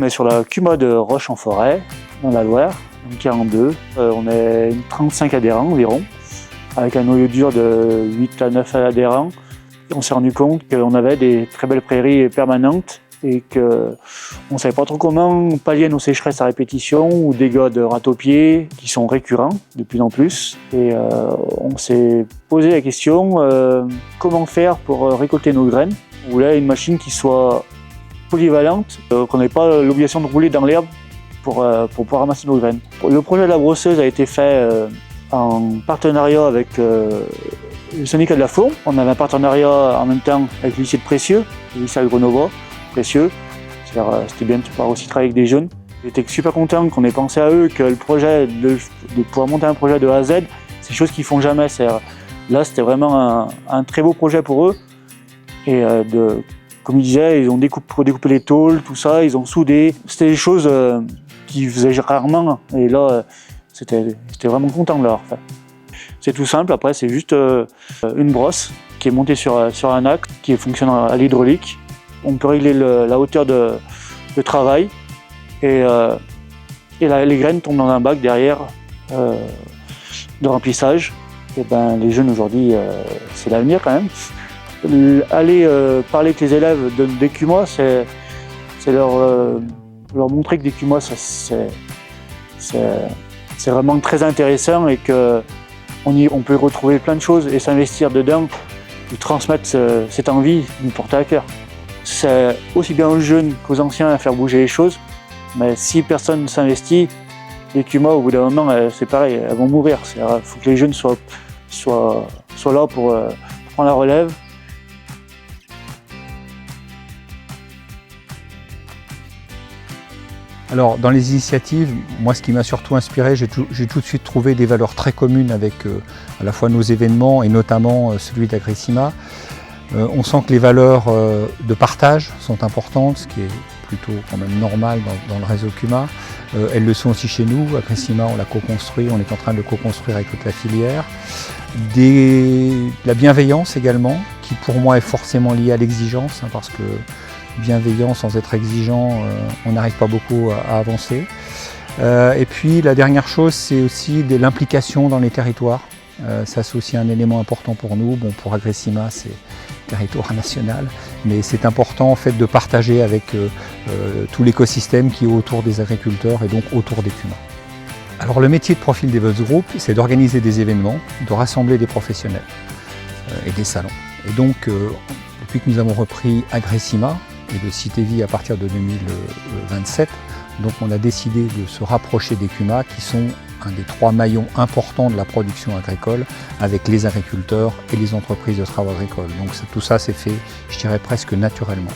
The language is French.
On est sur la CUMA de Roche-en-Forêt, dans la Loire, en 42. On est 35 adhérents environ, avec un noyau dur de 8 à 9 adhérents. On s'est rendu compte qu'on avait des très belles prairies permanentes et qu'on ne savait pas trop comment pallier nos sécheresses à répétition ou dégâts de râteaux-pieds qui sont récurrents de plus en plus. Et on s'est posé la question comment faire pour récolter nos graines. On voulait une machine qui soit polyvalente, qu'on n'ait pas l'obligation de rouler dans l'herbe pour pouvoir ramasser nos graines. Le projet de la brosseuse a été fait en partenariat avec le syndicat de la Fourme. On avait un partenariat en même temps avec le lycée de Précieux, le lycée Agrenova, Précieux. C'était bien de pouvoir aussi travailler avec des jeunes. J'étais super content qu'on ait pensé à eux, que le projet de pouvoir monter un projet de A à Z, c'est des choses qu'ils font jamais. Là, c'était vraiment un très beau projet pour eux. Et comme ils disaient, ils ont découpé les tôles, tout ça, ils ont soudé. C'était des choses qu'ils faisaient rarement. Et là, j'étais vraiment content de l'avoir fait. C'est tout simple, après c'est juste une brosse qui est montée sur un axe, qui fonctionne à l'hydraulique. On peut régler la hauteur de travail et les graines tombent dans un bac derrière de remplissage. Et ben, les jeunes aujourd'hui, c'est l'avenir quand même. Aller parler avec les élèves des CUMA, c'est leur montrer que des CUMA, c'est vraiment très intéressant et qu'on peut retrouver plein de choses et s'investir dedans, et transmettre cette envie, nous porter à cœur. C'est aussi bien aux jeunes qu'aux anciens à faire bouger les choses, mais si personne ne s'investit, les CUMA au bout d'un moment, c'est pareil, elles vont mourir. Il faut que les jeunes soient là pour prendre la relève. Alors, dans les initiatives, moi, ce qui m'a surtout inspiré, j'ai tout de suite trouvé des valeurs très communes avec à la fois nos événements et notamment celui d'Agrissima. On sent que les valeurs de partage sont importantes, ce qui est plutôt quand même normal dans le réseau CUMA. Elles le sont aussi chez nous. Agrissima, on l'a co-construit, on est en train de le co-construire avec toute la filière. La bienveillance également, qui pour moi est forcément liée à l'exigence, hein, parce que bienveillant sans être exigeant, on n'arrive pas beaucoup à avancer. Et puis la dernière chose, c'est aussi de l'implication dans les territoires. Ça, c'est aussi un élément important pour nous. Bon, pour Agrissima, c'est territoire national, mais c'est important en fait de partager avec tout l'écosystème qui est autour des agriculteurs et donc autour des CUMA. Alors le métier de Profil Development Group, c'est d'organiser des événements, de rassembler des professionnels et des salons. Et donc, depuis que nous avons repris Agrissima et le site EVI à partir de 2027, donc on a décidé de se rapprocher des CUMA qui sont un des 3 maillons importants de la production agricole avec les agriculteurs et les entreprises de travaux agricoles. Donc tout ça s'est fait, je dirais, presque naturellement.